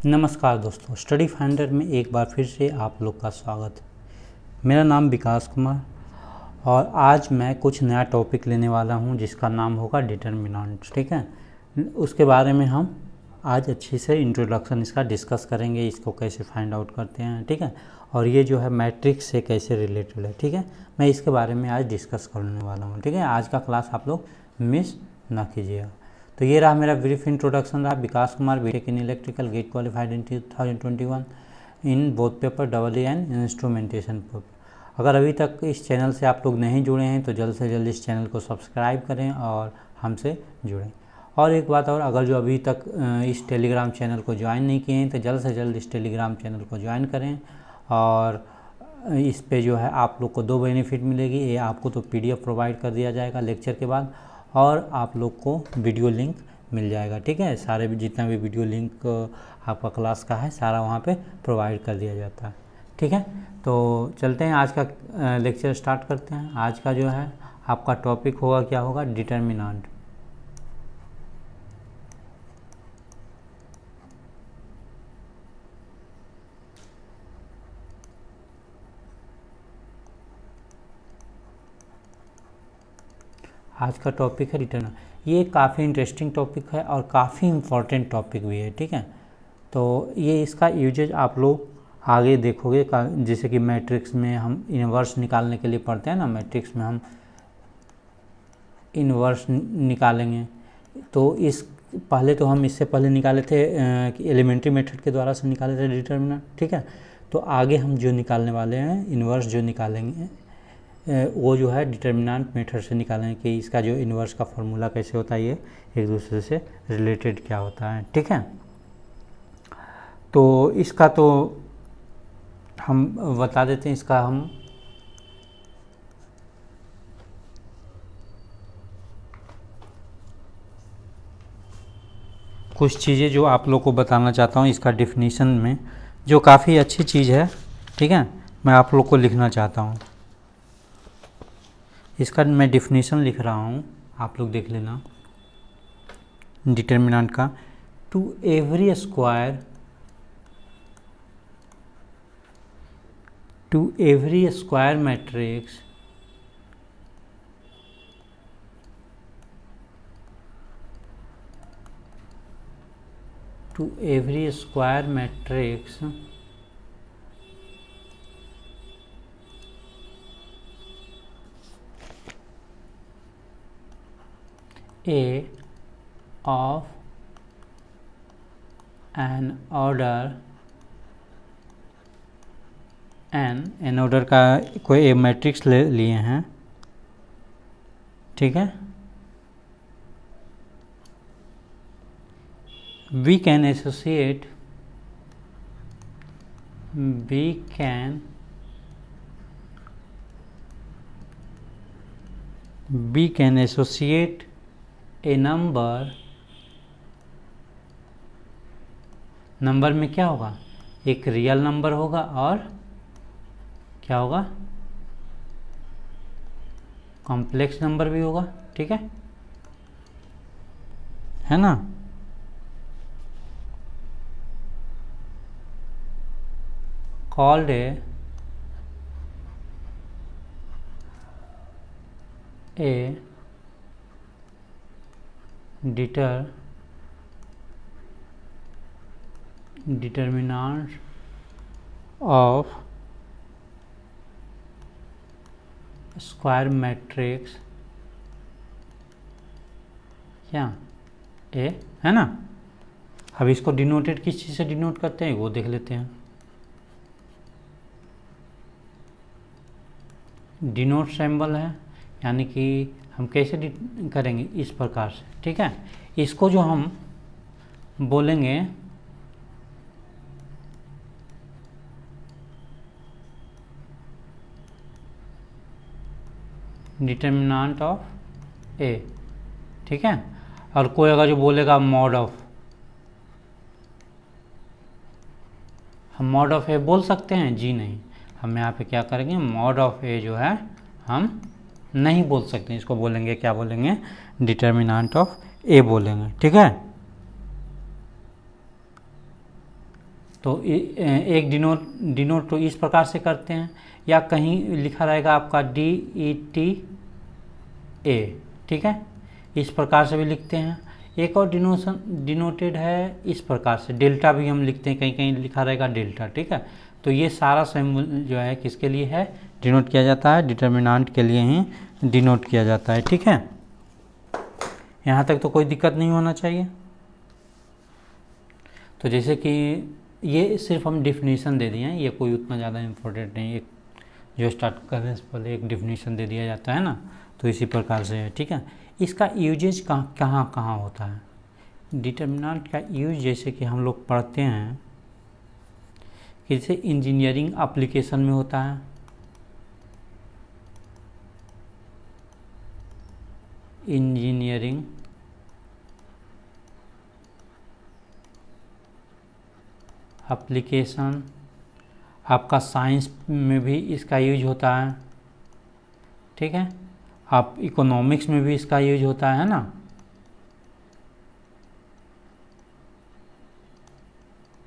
नमस्कार दोस्तों, study finder में एक बार फिर से आप लोग का स्वागत है। मेरा नाम विकास कुमार और आज मैं कुछ नया टॉपिक लेने वाला हूं जिसका नाम होगा डिटर्मिनेंट्स। ठीक है, उसके बारे में हम आज अच्छे से इंट्रोडक्शन इसका डिस्कस करेंगे, इसको कैसे फाइंड आउट करते हैं। ठीक है, और ये जो है मैट्रिक्स से कैसे रिलेटेड है। ठीक है, मैं इसके बारे में आज डिस्कस करने वाला हूँ। ठीक है, आज का क्लास आप लोग मिस ना कीजिएगा। तो ये रहा मेरा ब्रीफ इंट्रोडक्शन रहा। Vikas Kumar, BTech in electrical, GATE qualified in 2021 in both paper double and instrumentation paper. अगर अभी तक इस चैनल से आप लोग नहीं जुड़े हैं तो जल्द से जल्द इस चैनल को सब्सक्राइब करें और हमसे जुड़ें। और एक बात और, अगर जो अभी तक इस टेलीग्राम चैनल को ज्वाइन नहीं किए हैं तो जल्द से जल्द इस टेलीग्राम चैनल को ज्वाइन करें। और इस पे जो है आप लोग को 2 बेनिफिट मिलेगी। ये आपको तो PDF प्रोवाइड कर दिया जाएगा लेक्चर के बाद, और आप लोग को वीडियो लिंक मिल जाएगा। ठीक है, सारे जितना भी वीडियो लिंक आपका क्लास का है सारा वहाँ पे प्रोवाइड कर दिया जाता है। ठीक है, तो चलते हैं आज का लेक्चर स्टार्ट करते हैं। आज का जो है आपका टॉपिक होगा, क्या होगा, डिटर्मिनेंट। आज का टॉपिक है डिटर्मिनेंट। ये काफ़ी इंटरेस्टिंग टॉपिक है और काफ़ी इम्पॉर्टेंट टॉपिक भी है। ठीक है, तो ये इसका यूजेज आप लोग आगे देखोगे। जैसे कि मैट्रिक्स में हम इन्वर्स निकालने के लिए पढ़ते हैं ना, मैट्रिक्स में हम इन्वर्स निकालेंगे। तो इस पहले तो हम इससे पहले निकाले थे एलिमेंट्री मेथड के द्वारा से निकाले थे डिटर्मिनेंट। ठीक है, तो आगे हम जो निकालने वाले हैं इन्वर्स जो निकालेंगे वो जो है डिटर्मिनेंट मेथड से निकालेंगे कि इसका जो इन्वर्स का फॉर्मूला कैसे होता है, ये एक दूसरे से रिलेटेड क्या होता है। ठीक है, तो इसका तो हम बता देते हैं। इसका हम कुछ चीज़ें जो आप लोग को बताना चाहता हूँ इसका डिफिनीशन में, जो काफ़ी अच्छी चीज़ है। ठीक है, मैं आप लोग को लिखना चाहता हूँ। इसका मैं डिफिनीशन लिख रहा हूँ, आप लोग देख लेना। डिटर्मिनेंट का, to every square matrix A of an order n order का कोई एक मैट्रिक्स ले लिए हैं। ठीक है, we can associate a number में क्या होगा, एक रियल नंबर होगा और क्या होगा, कॉम्प्लेक्स नंबर भी होगा। ठीक है ना। Called a determinant of square matrix क्या ए है ना। अब इसको डिनोटेड किस चीज़ से डिनोट करते हैं वो देख लेते हैं। डिनोट सिंबल है, यानी कि हम कैसे करेंगे, इस प्रकार से। ठीक है, इसको जो हम बोलेंगे डिटर्मिनेंट ऑफ ए। ठीक है, और कोई अगर जो बोलेगा मॉड ऑफ, हम मॉड ऑफ ए बोल सकते हैं? जी नहीं, हम यहाँ पे क्या करेंगे, मॉड ऑफ ए जो है हम नहीं बोल सकते। इसको बोलेंगे, क्या बोलेंगे, डिटर्मिनेंट ऑफ ए बोलेंगे। ठीक है, तो एक डिनोट तो इस प्रकार से करते हैं, या कहीं लिखा रहेगा आपका DETA, ठीक है, इस प्रकार से भी लिखते हैं। एक और डिनोटेड है इस प्रकार से, डेल्टा भी हम लिखते हैं, कहीं कहीं लिखा रहेगा डेल्टा, ठीक है। तो ये सारा सिंबल जो है किसके लिए है, डिनोट किया जाता है, डिटर्मिनेंट के लिए ही डिनोट किया जाता है, ठीक है। यहाँ तक तो कोई दिक्कत नहीं होना चाहिए। तो जैसे कि ये सिर्फ हम डिफिनीशन दे दिए हैं, ये कोई उतना ज़्यादा इम्पोर्टेंट नहीं, एक जो स्टार्ट करने से पहले एक डिफिनीशन दे दिया जाता है ना, तो इसी प्रकार से है, ठीक है। इसका यूजेज कहाँ कहाँ होता है, डिटर्मिनेंट का यूज जैसे कि हम लोग पढ़ते हैं कि जैसे इंजीनियरिंग एप्लीकेशन में होता है, इंजीनियरिंग एप्लीकेशन, आपका साइंस में भी इसका यूज होता है, ठीक है। आप इकोनॉमिक्स में भी इसका यूज होता है ना,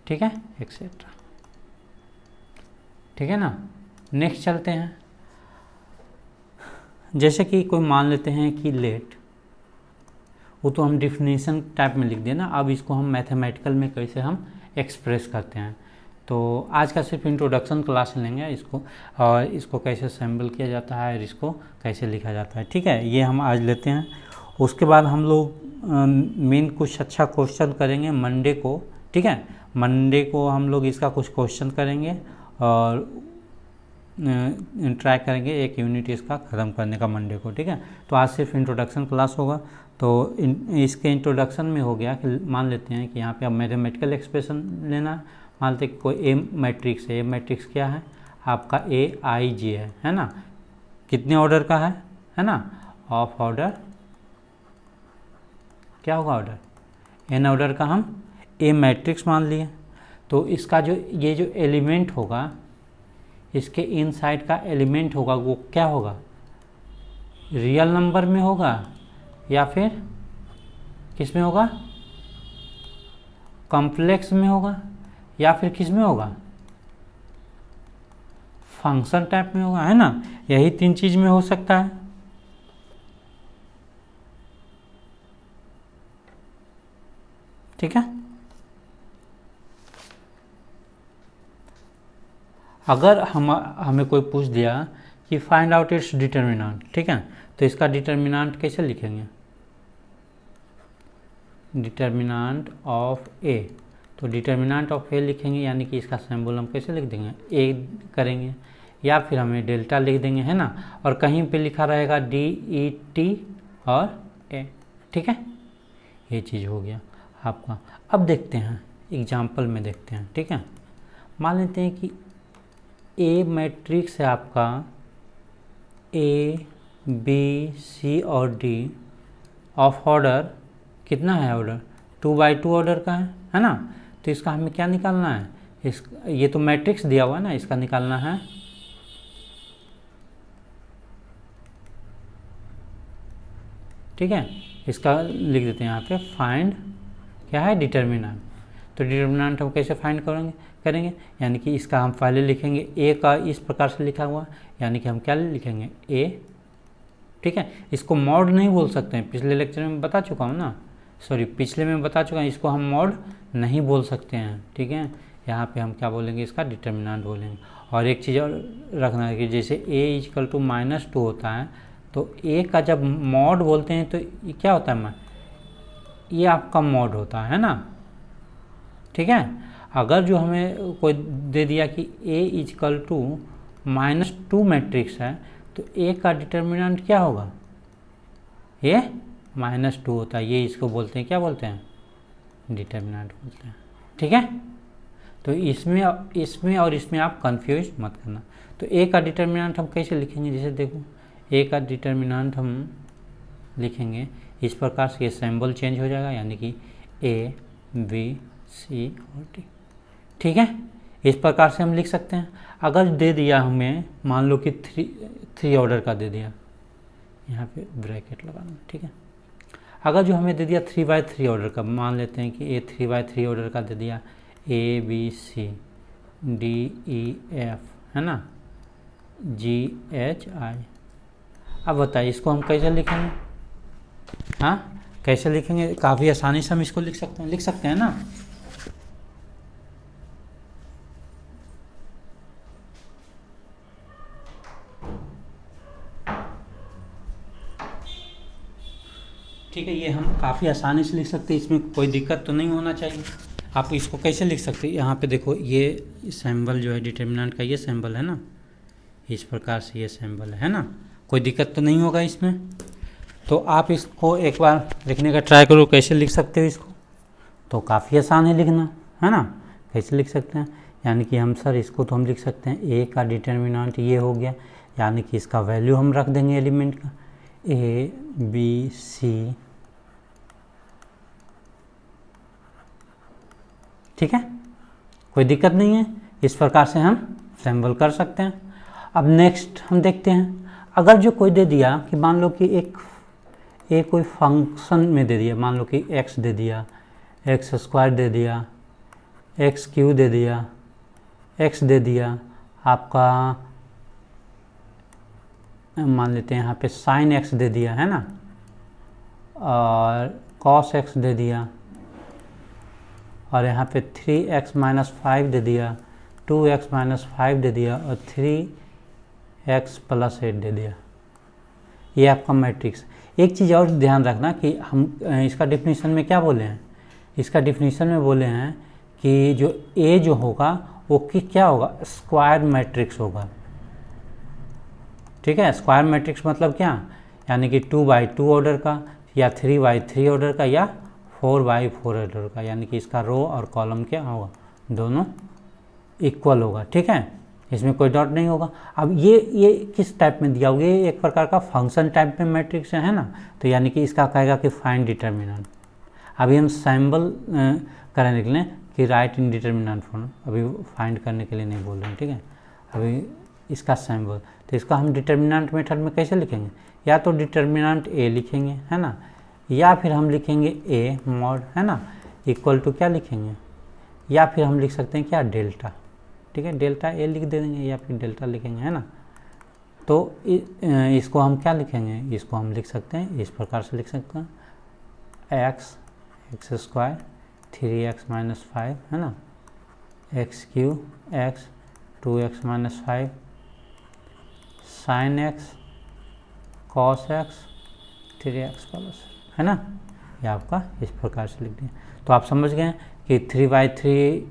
ठीक है, एक्सेट्रा, ठीक है ना। नेक्स्ट चलते हैं, जैसे कि कोई मान लेते हैं कि लेट, वो तो हम डिफिनीशन टाइप में लिख दिए ना, अब इसको हम मैथमेटिकल में कैसे हम एक्सप्रेस करते हैं। तो आज का सिर्फ इंट्रोडक्शन क्लास लेंगे इसको, और इसको कैसे असेंबल किया जाता है और इसको कैसे लिखा जाता है, ठीक है, ये हम आज लेते हैं। उसके बाद हम लोग मेन कुछ अच्छा क्वेश्चन करेंगे मंडे को, ठीक है। मंडे को हम लोग इसका कुछ क्वेश्चन करेंगे और ट्राई करेंगे एक यूनिट इसका ख़त्म करने का मंडे को, ठीक है। तो आज सिर्फ इंट्रोडक्शन क्लास होगा। तो इसके इंट्रोडक्शन में हो गया कि मान लेते हैं कि यहाँ पे अब मैथमेटिकल एक्सप्रेशन लेना, मान लेते हैं कोई ए मैट्रिक्स है, ए मैट्रिक्स क्या है आपका AIJ है ना, कितने ऑर्डर का है ना, ऑफ ऑर्डर, क्या होगा ऑर्डर, n ऑर्डर का हम ए मैट्रिक्स मान लिए। तो इसका जो ये जो एलिमेंट होगा, इसके इनसाइड का एलिमेंट होगा वो क्या होगा, रियल नंबर में होगा या फिर किस में होगा, कॉम्प्लेक्स में होगा या फिर किस में होगा, फंक्शन टाइप में होगा, है ना। यही तीन चीज में हो सकता है, ठीक है। अगर हमें कोई पूछ दिया कि फाइंड आउट इट्स डिटर्मिनेंट, ठीक है, तो इसका डिटर्मिनेंट कैसे लिखेंगे, डिटर्मिनेंट ऑफ ए, तो डिटर्मिनेंट ऑफ ए लिखेंगे, यानी कि इसका सिंबल हम कैसे लिख देंगे, ए करेंगे, या फिर हमें डेल्टा लिख देंगे, है ना, और कहीं पे लिखा रहेगा DET और ए, ठीक है। ये चीज़ हो गया आपका। अब देखते हैं एग्जाम्पल में देखते हैं, ठीक है। मान लेते हैं कि ए मैट्रिक्स है आपका ABC और D ऑफ ऑर्डर कितना है, ऑर्डर 2x2 ऑर्डर का है ना। तो इसका हमें क्या निकालना है, ये तो मैट्रिक्स दिया हुआ है ना, इसका निकालना है ठीक है। इसका लिख देते हैं यहाँ पे फाइंड क्या है, डिटर्मिनेंट। तो डिटर्मिनेंट हम कैसे फाइंड करेंगे, यानी कि इसका हम पहले लिखेंगे ए का इस प्रकार से लिखा हुआ, यानी कि हम क्या लिखेंगे ए, ठीक है। इसको मॉड नहीं बोल सकते हैं, पिछले लेक्चर में बता चुका हूँ ना, सॉरी पिछले में बता चुका हूँ, इसको हम मॉड नहीं बोल सकते हैं, ठीक है। यहाँ पे हम क्या बोलेंगे, इसका डिटर्मिनेंट बोलेंगे। और एक चीज़ और रखना है कि जैसे a इक्वल टू -2 होता है, तो a का जब मॉड बोलते हैं तो ये क्या होता है, ये आपका मॉड होता है ना, ठीक है। अगर जो हमें कोई दे दिया कि a इक्वल टू -2 मैट्रिक्स है, तो a का डिटर्मिनेंट क्या होगा, ये -2 होता है, ये इसको बोलते हैं, क्या बोलते हैं, डिटर्मिनेंट बोलते हैं, ठीक है। तो इसमें और इसमें आप कंफ्यूज मत करना। तो a का डिटर्मिनेंट हम कैसे लिखेंगे, जैसे देखो a का डिटर्मिनेंट हम लिखेंगे इस प्रकार से, ये सिंबल चेंज हो जाएगा, यानी कि A B C और D, ठीक है। इस प्रकार से हम लिख सकते हैं। अगर दे दिया हमें, मान लो कि 3 ऑर्डर का दे दिया, यहाँ पे ब्रैकेट लगाना, ठीक है। अगर जो हमें दे दिया 3x3 ऑर्डर का, मान लेते हैं कि A 3x3 ऑर्डर का दे दिया, ABC DEF, है ना, GHI। अब बताइए इसको हम कैसे लिखेंगे? हाँ, कैसे लिखेंगे? काफ़ी आसानी से हम इसको लिख सकते हैं ना। ठीक है, ये हम काफ़ी आसानी से लिख सकते हैं, इसमें कोई दिक्कत तो नहीं होना चाहिए। आप इसको कैसे लिख सकते हैं? यहाँ पे देखो, ये सिंबल जो है डिटर्मिनेंट का, ये सिंबल है ना, इस प्रकार से ये सिंबल है ना, कोई दिक्कत तो नहीं होगा इसमें। तो आप इसको एक बार लिखने का ट्राई करो, कैसे लिख सकते हो इसको। तो काफ़ी आसान है लिखना, है ना। कैसे लिख सकते हैं? यानी कि हम सर इसको तो हम लिख सकते हैं, ए का डिटर्मिनेंट ये हो गया, यानी कि इसका वैल्यू हम रख देंगे एलिमेंट का, ABC, ठीक है, कोई दिक्कत नहीं है। इस प्रकार से हम सिंबल कर सकते हैं। अब नेक्स्ट हम देखते हैं, अगर जो कोई दे दिया कि मान लो कि एक कोई फंक्शन में दे दिया, मान लो कि x दे दिया, x² दे दिया, x³ दे दिया, x दे दिया, आपका मान लेते हैं यहाँ पे sin x दे दिया, है ना, और cos x दे दिया, और यहाँ पे 3x - 5 दे दिया, 2x - 5 दे दिया, और 3x + 8 दे दिया। ये आपका मैट्रिक्स। एक चीज़ और ध्यान रखना कि हम इसका डिफिनीशन में क्या बोले हैं, इसका डिफिनीशन में बोले हैं कि जो A जो होगा वो क्या होगा, स्क्वायर मैट्रिक्स होगा। ठीक है, स्क्वायर मैट्रिक्स मतलब क्या, यानी कि 2x2 ऑर्डर का, या 3x3 ऑर्डर का, या 4x4 ऑर्डर का, यानी कि इसका रो और कॉलम क्या होगा, दोनों इक्वल होगा। ठीक है, इसमें कोई डॉट नहीं होगा। अब ये किस टाइप में दिया होगा, ये एक प्रकार का फंक्शन टाइप में मैट्रिक्स है ना, तो यानी कि इसका कहेगा कि फाइंड डिटर्मिनेंट। अभी हम सैम्बल करने के लिए कि राइट इन डिटर्मिनेंट फॉर्म, अभी फाइंड करने के लिए नहीं बोल रहे हैं। ठीक है, अभी इसका सैम्बल, तो इसका हम डिटर्मिनेंट मेथड में कैसे लिखेंगे, या तो डिटर्मिनेंट A लिखेंगे, है ना, या फिर हम लिखेंगे A मॉड, है ना, इक्वल टू क्या लिखेंगे, या फिर हम लिख सकते हैं क्या, डेल्टा। ठीक है, डेल्टा A लिख देंगे या फिर डेल्टा लिखेंगे, है ना। तो इसको हम क्या लिखेंगे, इसको हम लिख सकते हैं इस प्रकार से लिख सकते हैं, x² 3x - 5, है ना, x³ x 2x - 5 sin x cos x 3x +, है ना, ये आपका इस प्रकार से लिख दिया। तो आप समझ गए कि 3x3,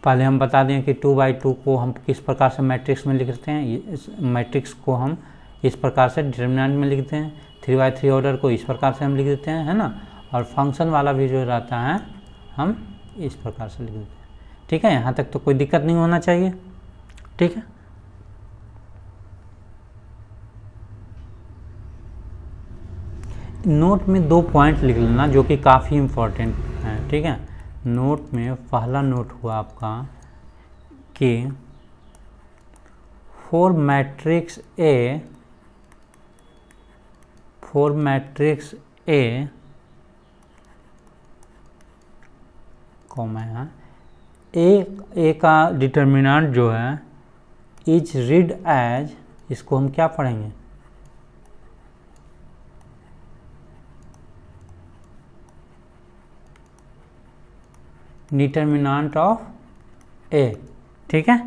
पहले हम बता दें कि 2x2 को हम किस प्रकार से मैट्रिक्स में लिखते हैं, इस मैट्रिक्स को हम इस प्रकार से डिटर्मिनेंट में लिखते हैं, 3x3 ऑर्डर को इस प्रकार से हम लिख देते हैं, है ना, और फंक्शन वाला भी जो रहता है हम इस प्रकार से लिख देते हैं। ठीक है, यहाँ तक तो कोई दिक्कत नहीं होना चाहिए। ठीक है, नोट में 2 पॉइंट लिख लेना जो कि काफ़ी इम्पोर्टेंट है। ठीक है, नोट में पहला नोट हुआ आपका कि फॉर मैट्रिक्स A कॉमा है, ए का डिटर्मिनेंट जो है इज रीड एज, इसको हम क्या पढ़ेंगे, डिटर्मिनेंट ऑफ A। ठीक है,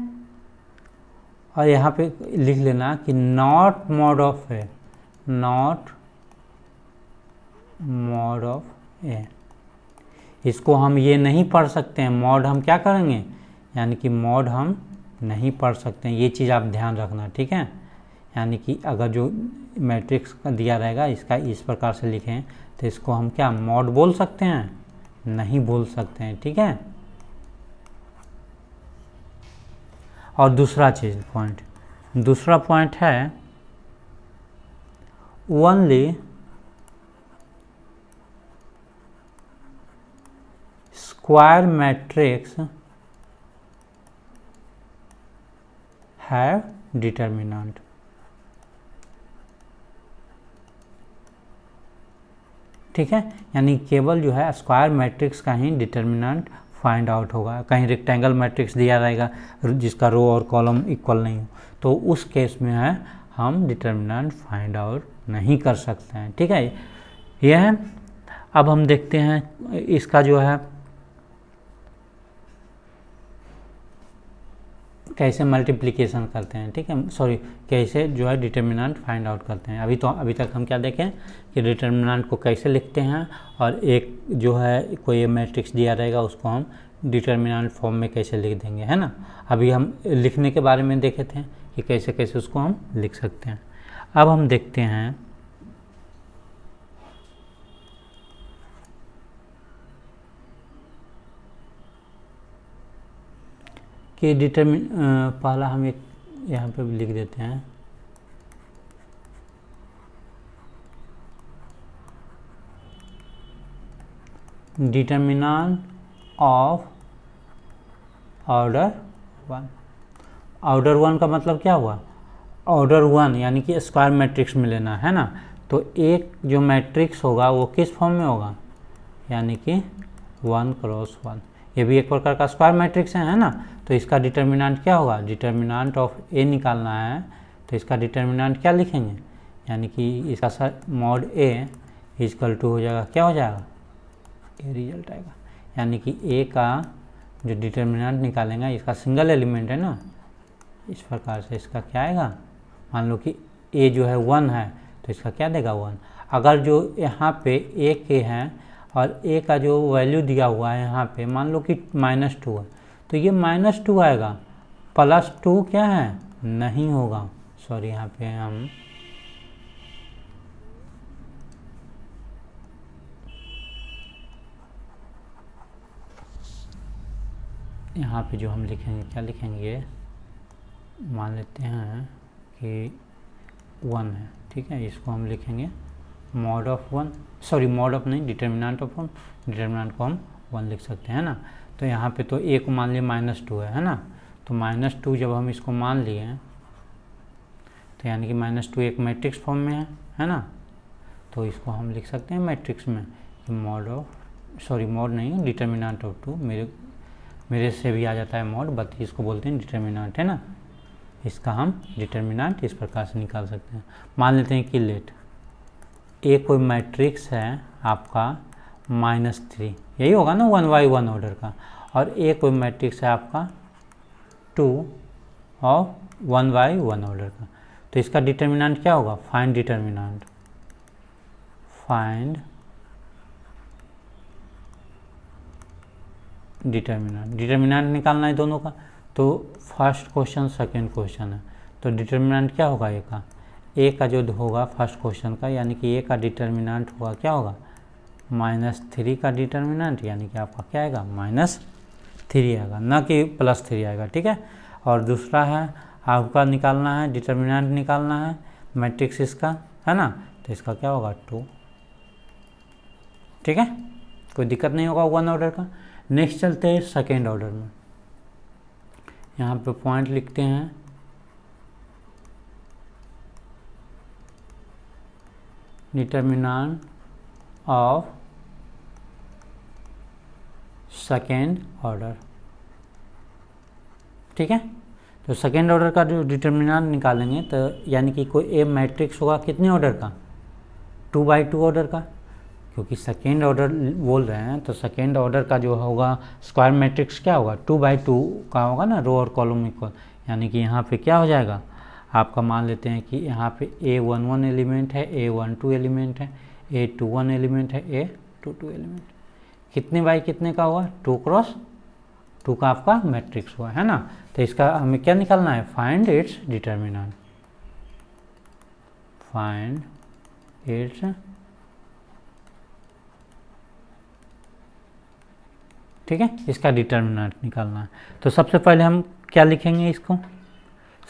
और यहाँ पे लिख लेना कि not mod of A, not mod of A। इसको हम ये नहीं पढ़ सकते हैं, मॉड हम क्या करेंगे, यानी कि मॉड हम नहीं पढ़ सकते हैं, ये चीज़ आप ध्यान रखना। ठीक है, यानी कि अगर जो मैट्रिक्स का दिया रहेगा इसका इस प्रकार से लिखें तो इसको हम क्या मॉड बोल सकते हैं, नहीं बोल सकते हैं। ठीक है, और दूसरा पॉइंट है only square matrix have determinant. ठीक है, यानी केवल जो है स्क्वायर मैट्रिक्स का ही डिटर्मिनेंट फाइंड आउट होगा। कहीं रेक्टेंगल मैट्रिक्स दिया रहेगा जिसका रो और कॉलम इक्वल नहीं हो, तो उस केस में है हम डिटर्मिनेंट फाइंड आउट नहीं कर सकते हैं। ठीक है, यह है। अब हम देखते हैं इसका जो है कैसे मल्टीप्लिकेशन करते हैं। ठीक है, सॉरी, कैसे जो है डिटर्मिनेंट फाइंड आउट करते हैं। अभी तक हम क्या देखें कि डिटर्मिनेंट को कैसे लिखते हैं, और एक जो है कोई मैट्रिक्स दिया रहेगा उसको हम डिटर्मिनेंट फॉर्म में कैसे लिख देंगे, है ना। अभी हम लिखने के बारे में देखे थे कि कैसे कैसे उसको हम लिख सकते हैं। अब हम देखते हैं कि पहला हम एक यहाँ पे भी लिख देते हैं डिटर्मिनेंट ऑफ ऑर्डर 1। ऑर्डर 1 का मतलब क्या हुआ, ऑर्डर 1 यानी कि स्क्वायर मैट्रिक्स में लेना है ना। तो एक जो मैट्रिक्स होगा वो किस फॉर्म में होगा, यानी कि 1 क्रॉस 1। ये भी एक प्रकार का स्क्वायर मैट्रिक्स है ना। तो इसका डिटर्मिनेंट क्या होगा, डिटर्मिनेंट ऑफ ए निकालना है, तो इसका डिटर्मिनेंट क्या लिखेंगे, यानी कि इसका मॉड ए इक्वल टू हो जाएगा, क्या हो जाएगा, ए रिजल्ट आएगा। यानी कि ए का जो डिटर्मिनेंट निकालेंगे, इसका सिंगल एलिमेंट है ना, इस प्रकार से इसका क्या आएगा, मान लो कि ए जो है 1 है तो इसका क्या देगा 1। अगर जो यहाँ पे ए के हैं और ए का जो वैल्यू दिया हुआ है यहाँ पे मान लो कि -2 है, तो ये -2 आएगा, +2 क्या है, नहीं होगा। सॉरी, यहाँ पे हम यहाँ पे जो हम लिखेंगे, क्या लिखेंगे, मान लेते हैं कि 1 है। ठीक है, इसको हम लिखेंगे mod of 1, sorry mod of नहीं, डिटर्मिनेंट ऑफ 1। डिटर्मिनेंट को हम 1 लिख सकते हैं ना। तो यहाँ पे तो ए को मान लिया -2 है ना। तो -2 जब हम इसको मान लिए तो यानी कि -2 एक मैट्रिक्स फॉर्म में है ना। तो इसको हम लिख सकते हैं मैट्रिक्स में कि मॉड ऑफ, सॉरी मॉड नहीं, डिटर्मिनेंट ऑफ 2, मेरे से भी आ जाता है मॉड, बट इसको बोलते हैं डिटर्मिनेंट, है ना। इसका हम डिटर्मिनेंट इस प्रकार से निकाल सकते हैं। मान लेते हैं कि लेट ए कोई मैट्रिक्स है आपका -3, यही होगा ना 1/1 ऑर्डर का, और ए कोई मैट्रिक्स है आपका 2 और 1/1 ऑर्डर का। तो इसका डिटर्मिनेंट क्या होगा, फाइंड डिटर्मिनेंट, फाइंड डिटर्मिनेंट निकालना है दोनों का। तो फर्स्ट क्वेश्चन सेकेंड क्वेश्चन है, तो डिटर्मिनेंट क्या होगा ए का जो होगा फर्स्ट क्वेश्चन का, यानी कि ए का डिटर्मिनेंट होगा, क्या होगा, -3 का डिटर्मिनेंट, यानी कि आपका क्या आएगा, -3 आएगा, ना कि +3 आएगा। ठीक है, और दूसरा है आपका निकालना है, डिटर्मिनेंट निकालना है मैट्रिक्स इसका, है ना। तो इसका क्या होगा 2। ठीक है, कोई दिक्कत नहीं होगा 1 ऑर्डर का। नेक्स्ट चलते हैं सेकेंड ऑर्डर में। यहाँ पे पॉइंट लिखते हैं डिटर्मिनेंट ऑफ सेकेंड ऑर्डर। ठीक है, तो सेकेंड ऑर्डर का जो डिटर्मिनेंट निकालेंगे तो यानी कि कोई ए मैट्रिक्स होगा कितने ऑर्डर का, 2/2 ऑर्डर का, क्योंकि सेकेंड ऑर्डर बोल रहे हैं तो सेकेंड ऑर्डर का जो होगा स्क्वायर मैट्रिक्स क्या होगा, 2/2 का होगा ना, रो और कॉलम इक्वल। यानी कि यहाँ पे क्या हो जाएगा, आपका मान लेते हैं कि यहाँ पे A11 एलिमेंट है, A12 एलिमेंट है, A21 एलिमेंट है, A22 एलिमेंट। कितने बाई कितने का हुआ, 2 क्रॉस 2 का आपका मैट्रिक्स हुआ, है ना। तो इसका हमें क्या निकालना है, find its determinant, find its, ठीक है, इसका डिटर्मिनेंट निकालना है। तो सबसे पहले हम क्या लिखेंगे इसको,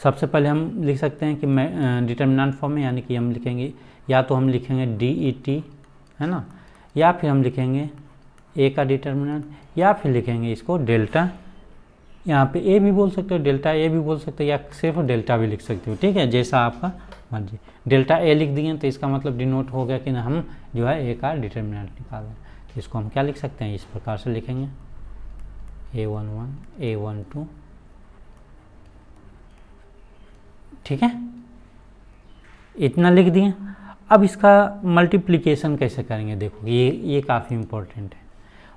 सबसे पहले हम लिख सकते हैं कि डिटर्मिनेंट फॉर्म में, यानी कि हम लिखेंगे या तो हम लिखेंगे DET, है ना, या फिर हम लिखेंगे ए का डिटर्मिनेंट, या फिर लिखेंगे इसको डेल्टा। यहाँ पे ए भी बोल सकते हो, डेल्टा ए भी बोल सकते हो, या सिर्फ डेल्टा भी लिख सकते हो। ठीक है, जैसा आपका मर्जी। डेल्टा ए लिख दिए तो इसका मतलब डिनोट हो गया कि हम जो है ए का डिटर्मिनेंट निकाल रहे हैं। तो इसको हम क्या लिख सकते हैं, इस प्रकार से लिखेंगे A11 A12, ठीक है, इतना लिख दिए। अब इसका मल्टीप्लिकेशन कैसे करेंगे, देखो ये काफ़ी इम्पोर्टेंट है।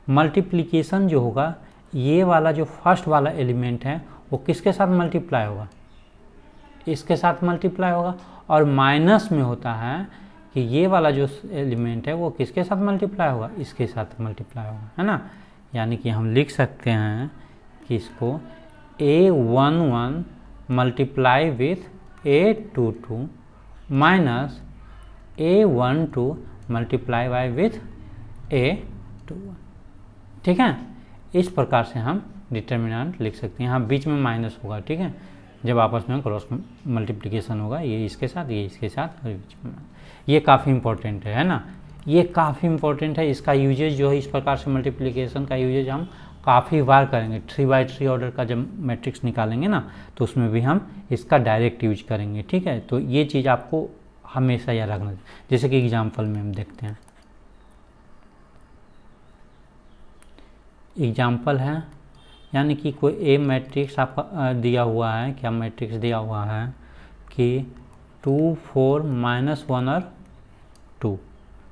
मल्टीप्लिकेशन जो होगा, ये वाला जो फर्स्ट वाला एलिमेंट है वो किसके साथ मल्टीप्लाई होगा, इसके साथ मल्टीप्लाई होगा, और माइनस में होता है कि ये वाला जो एलिमेंट है वो किसके साथ मल्टीप्लाई होगा, इसके साथ मल्टीप्लाई होगा, है ना। यानी कि हम लिख सकते हैं कि इसको A11 multiply with A22 minus A12 multiply by with A21, ठीक है। इस प्रकार से हम डिटर्मिनेंट लिख सकते हैं। यहाँ बीच में माइनस होगा, ठीक है, जब आपस में क्रॉस मल्टीप्लिकेशन होगा, ये इसके साथ ये इसके साथ, और बीच में ये काफ़ी इंपॉर्टेंट है ना, ये काफ़ी इंपॉर्टेंट है। इसका यूजेज जो है, इस प्रकार से मल्टीप्लिकेशन का यूजेज हम काफ़ी बार करेंगे। 3x3 ऑर्डर का जब मैट्रिक्स निकालेंगे ना, तो उसमें भी हम इसका डायरेक्ट यूज करेंगे, ठीक है। तो ये चीज़ आपको हमेशा याद रखना है। जैसे कि एग्जाम्पल में हम देखते हैं, एग्जाम्पल है, यानी कि कोई ए मैट्रिक्स आपका दिया हुआ है, क्या मैट्रिक्स दिया हुआ है कि 2 4 -1 और 2,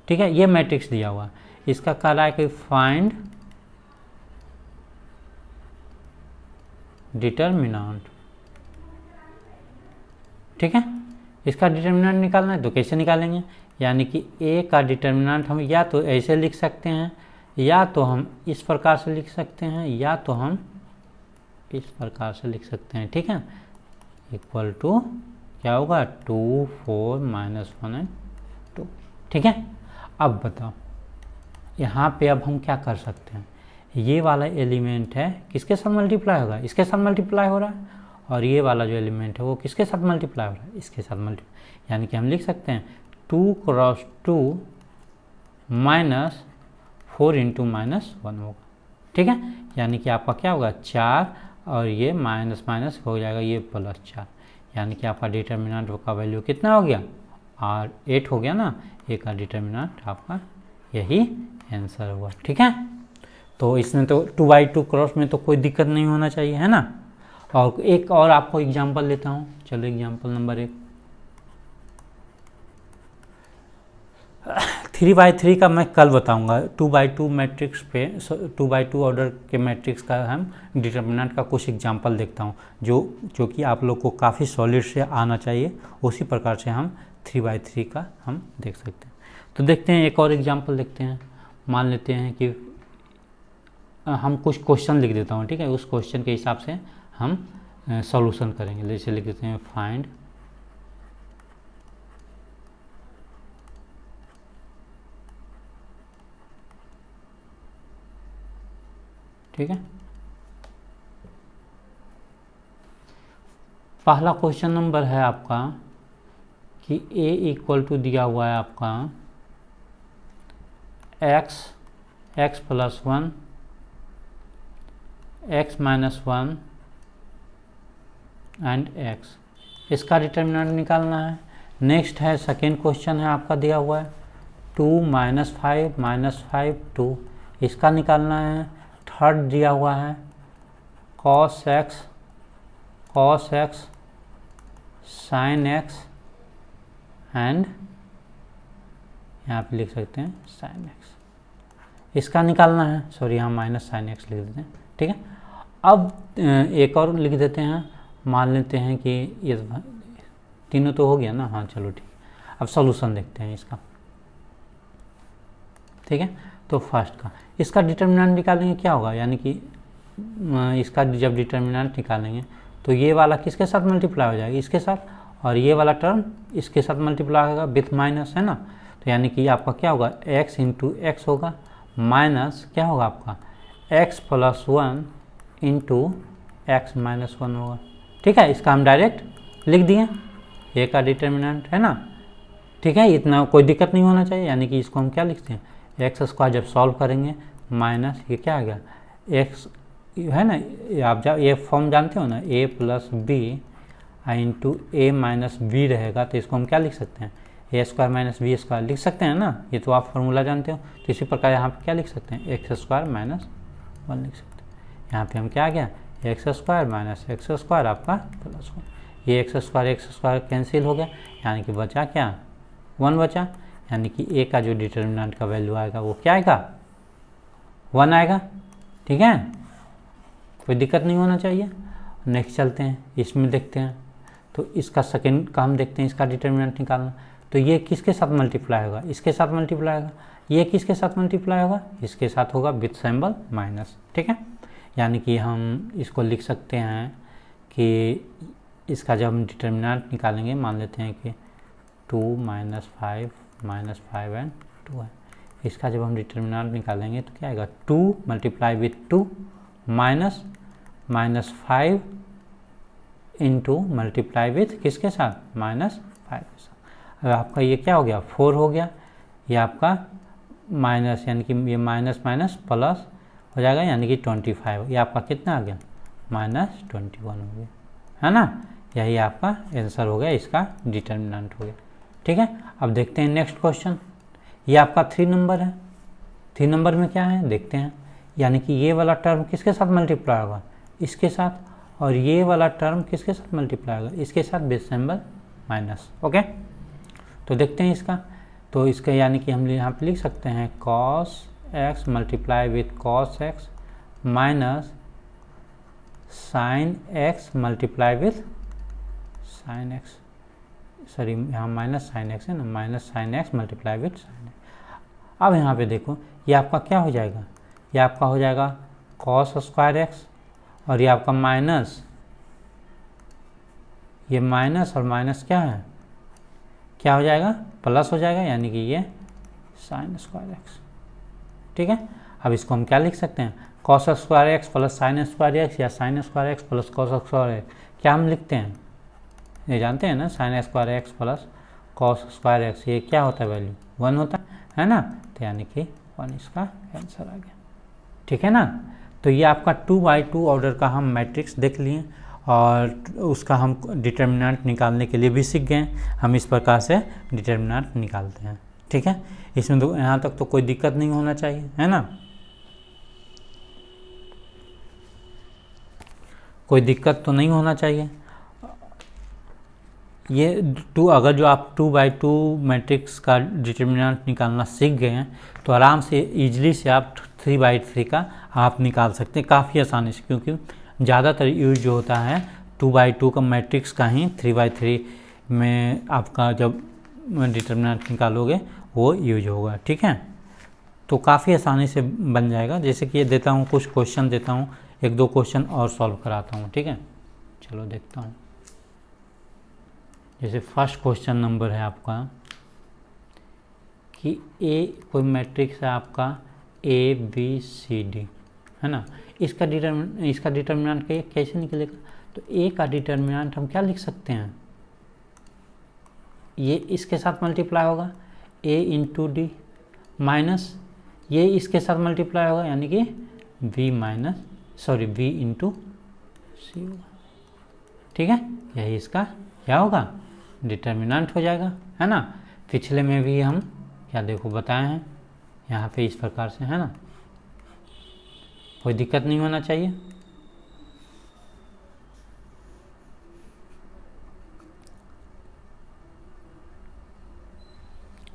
ठीक है, ये मैट्रिक्स दिया हुआ है। इसका कह रहा है कि फाइंड डिटर्मिनेंट, ठीक है। इसका डिटर्मिनेंट निकालना है, तो कैसे निकालेंगे, यानी कि ए का डिटर्मिनेंट हम या तो ऐसे लिख सकते हैं, या तो हम इस प्रकार से लिख सकते हैं, या तो हम इस प्रकार से लिख सकते हैं, ठीक है। इक्वल टू क्या होगा, 2 4 -1 और 2, ठीक है। अब बताओ यहाँ पे अब हम क्या कर सकते हैं, ये वाला एलिमेंट है किसके साथ मल्टीप्लाई होगा, इसके साथ मल्टीप्लाई हो रहा है, और ये वाला जो एलिमेंट है वो किसके साथ मल्टीप्लाई हो रहा है, इसके साथ मल्टीप्लाई। यानी कि हम लिख सकते हैं 2 × 2 -4 × -1 होगा, ठीक है। यानी कि आपका क्या होगा, 4, और ये माइनस माइनस हो जाएगा, ये +4, यानी कि आपका डिटर्मिनेंट का वैल्यू कितना हो गया, और 8 हो गया ना। ए का डिटर्मिनेंट आपका यही आंसर हुआ, ठीक है। तो इसमें तो 2/2 क्रॉस में तो कोई दिक्कत नहीं होना चाहिए, है ना। और एक और आपको एग्जांपल लेता हूँ, चलो एग्जांपल नंबर 1। 3/3 का मैं कल बताऊंगा। 2/2 मैट्रिक्स पे 2/2 ऑर्डर के मैट्रिक्स का हम डिटर्मिनेंट का कुछ एग्जांपल देखता हूँ, जो कि आप लोग को काफ़ी सॉलिड से आना चाहिए। उसी प्रकार से हम 3/3 का हम देख सकते हैं। तो देखते हैं, एक और एग्जांपल देखते हैं। मान लेते हैं कि हम कुछ क्वेश्चन लिख देता हूँ, ठीक है, उस क्वेश्चन के हिसाब से हम सॉल्यूशन करेंगे। जैसे लिख देते हैं फाइंड ठीक है। पहला क्वेश्चन नंबर है आपका कि a इक्वल टू दिया हुआ है आपका x + 1 x - 1 एंड x, इसका डिटर्मिनेंट निकालना है। नेक्स्ट है सेकेंड क्वेश्चन है आपका दिया हुआ है 2 - 5 - 5 2, इसका निकालना है। थर्ड दिया हुआ है cos x sin x and यहाँ पे लिख सकते हैं sin x, इसका निकालना है। सॉरी, यहाँ -sin x लिख देते हैं, ठीक है। अब एक और लिख देते हैं, मान लेते हैं कि ये तीनों तो हो गया ना, हाँ चलो ठीक। अब सॉल्यूशन देखते हैं इसका, ठीक है। तो फर्स्ट का इसका डिटर्मिनेंट निकालेंगे, क्या होगा, यानी कि इसका जब डिटर्मिनेंट निकालेंगे तो ये वाला किसके साथ मल्टीप्लाई हो जाएगा, इसके साथ, और ये वाला टर्म इसके साथ मल्टीप्लाई होगा विथ माइनस, है ना। तो यानी कि आपका क्या होगा, x × x होगा, माइनस क्या होगा आपका x + 1 × x - 1 होगा, ठीक है। इसका हम डायरेक्ट लिख दिए, ए का डिटर्मिनेंट, है ना, ठीक है। इतना कोई दिक्कत नहीं होना चाहिए। यानी कि इसको हम क्या लिखते हैं, x² जब सॉल्व करेंगे माइनस ये क्या आ गया x, है ना, आप ये फॉर्म जानते हो ना, a + b × a - b रहेगा, तो इसको हम क्या लिख सकते हैं, a² - b² लिख सकते हैं ना, ये तो आप फार्मूला जानते हो। तो इसी प्रकार यहाँ पे क्या लिख सकते हैं, x² - 1 लिख सकते हैं। यहाँ पे हम क्या आ गया, x square minus x square आपका प्लस 1, ये एक्स स्क्वायर कैंसिल हो गया, यानी कि बचा क्या, 1 बचा, यानी कि ए का जो डिटर्मिनेंट का वैल्यू आएगा वो क्या आएगा, 1 आएगा। ठीक है, कोई दिक्कत नहीं होना चाहिए। नेक्स्ट चलते हैं, इसमें देखते हैं। तो इसका सेकेंड का हम देखते हैं, इसका डिटर्मिनेंट निकालना। तो ये किसके साथ मल्टीप्लाई होगा, इसके साथ मल्टीप्लाई होगा। ये किसके साथ मल्टीप्लाई होगा, इसके साथ होगा विथ सिंबल माइनस। ठीक है, यानी कि हम इसको लिख सकते हैं कि इसका जब हम डिटर्मिनेंट निकालेंगे, मान लेते हैं कि 2 -5 -5 एंड 2 है। इसका जब हम डिटर्मिनेंट निकालेंगे तो क्या आएगा, 2 multiply with 2 -5 into multiply with किसके साथ, -5 के साथ। अब आपका ये क्या हो गया, 4 हो गया, ये आपका माइनस, यानी कि ये माइनस माइनस प्लस हो जाएगा, यानी कि 25। ये आपका कितना आ गया, -21 हो गया, है ना। यही आपका आंसर हो गया, इसका डिटर्मिनेंट हो गया। ठीक है, अब देखते हैं नेक्स्ट क्वेश्चन। ये आपका 3 नंबर है। 3 नंबर में क्या है देखते हैं, यानी कि ये वाला टर्म किसके साथ मल्टीप्लाई होगा, इसके साथ, और ये वाला टर्म किसके साथ मल्टीप्लाई होगा, इसके साथ विथ सिंबल माइनस। ओके, तो देखते हैं इसका। तो इसका यानी कि हम यहाँ पे लिख सकते हैं cos x multiply with cos x minus sin x multiply with sin x, sorry यहाँ माइनस sin x है ना, minus sin x multiply with sin x। अब यहाँ पे देखो, ये आपका क्या हो जाएगा, ये आपका हो जाएगा cos स्क्वायर x, और ये आपका माइनस, ये माइनस और माइनस क्या है, क्या हो जाएगा, प्लस हो जाएगा, यानी कि ये sin स्क्वायर x। ठीक है, अब इसको हम क्या लिख सकते हैं, cos square x plus sin square x, या sin square x plus cos square x। क्या हम लिखते हैं, ये जानते हैं ना, sin square x plus cos square x, ये क्या होता है, वैल्यू 1 होता है ना। तो यानी कि 1 इसका आंसर आ गया। ठीक है ना, तो ये आपका 2x2 ऑर्डर का हम मैट्रिक्स देख लिए, और उसका हम डिटर्मिनेंट निकालने के लिए भी सीख गए। हम इस प्रकार से डिटर्मिनेंट निकालते हैं। ठीक है, इसमें तो यहाँ तक तो कोई दिक्कत नहीं होना चाहिए, है ना, कोई दिक्कत तो नहीं होना चाहिए। ये अगर जो आप 2x2 मैट्रिक्स का डिटर्मिनेंट निकालना सीख गए हैं, तो आराम से ईजिली से आप 3x3 का आप निकाल सकते हैं काफ़ी आसानी से, क्योंकि ज़्यादातर यूज जो होता है 2x2 का मैट्रिक्स का ही 3x3 में आपका जब डिटर्मिनेंट निकालोगे वो यूज होगा। ठीक है, तो काफ़ी आसानी से बन जाएगा। जैसे कि ये देता हूँ, कुछ क्वेश्चन देता हूँ, 1-2 क्वेश्चन और सॉल्व कराता हूँ। ठीक है, चलो देखता हूँ। जैसे फर्स्ट क्वेश्चन नंबर है आपका कि ए कोई मैट्रिक्स है आपका ABCD, है ना। इसका डिटर्मिनेंट कैसे निकलेगा, तो ए का डिटर्मिनेंट हम क्या लिख सकते हैं, ये इसके साथ मल्टीप्लाई होगा A इंटू डी, माइनस ये इसके साथ मल्टीप्लाई होगा, यानी कि V इंटू सी होगा। ठीक है, यही इसका क्या होगा, डिटर्मिनेंट हो जाएगा, है ना। पिछले में भी हम क्या देखो बताए हैं, यहाँ पे इस प्रकार से, है ना, कोई दिक्कत नहीं होना चाहिए।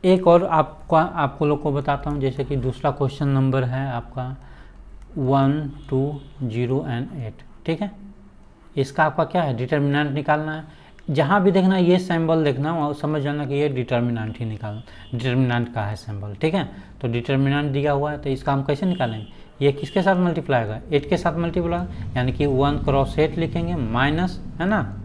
एक और आपको लोग को बताता हूँ। जैसे कि दूसरा क्वेश्चन नंबर है आपका 1, 2, 0 एंड 8। ठीक है, इसका आपका क्या है, डिटर्मिनेंट निकालना है। जहाँ भी देखना ये सिंबल देखना और समझ जाना कि ये डिटर्मिनेंट ही डिटर्मिनेंट का है सिंबल। ठीक है, तो डिटर्मिनेंट दिया हुआ है, तो इसका हम कैसे निकालेंगे, ये किसके साथ मल्टीप्लाई होगा, 8 के साथ मल्टीप्लाई, यानी कि 1 क्रॉस 8 लिखेंगे, माइनस, है ना,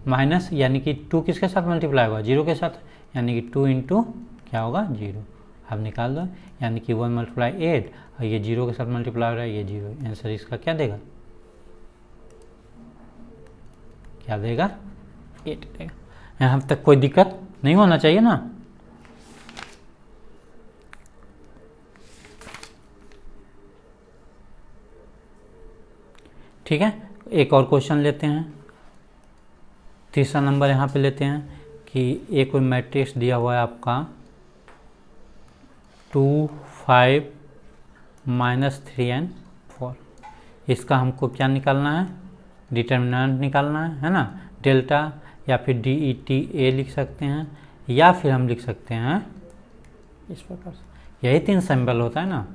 माइनस, यानी कि 2 किसके साथ मल्टीप्लाई होगा, 0 के साथ, यानी कि 2 इंटू क्या होगा, 0। अब निकाल दो, यानी कि 1 मल्टीप्लाई 8, और ये 0 के साथ मल्टीप्लाई हो रहा है, ये 0। आंसर इसका क्या देगा, क्या देगा, 8 देगा। यहाँ तक कोई दिक्कत नहीं होना चाहिए ना। ठीक है, एक और क्वेश्चन लेते हैं। तीसरा नंबर यहाँ पे लेते हैं कि एक कोई मैट्रिक्स दिया हुआ है आपका 2, 5, -3 एंड 4। इसका हमको क्या निकालना है, डिटर्मिनेंट निकालना है ना, डेल्टा, या फिर DETA लिख सकते हैं, या फिर हम लिख सकते हैं इस प्रकार से। यही 3 सिंबल होता है ना,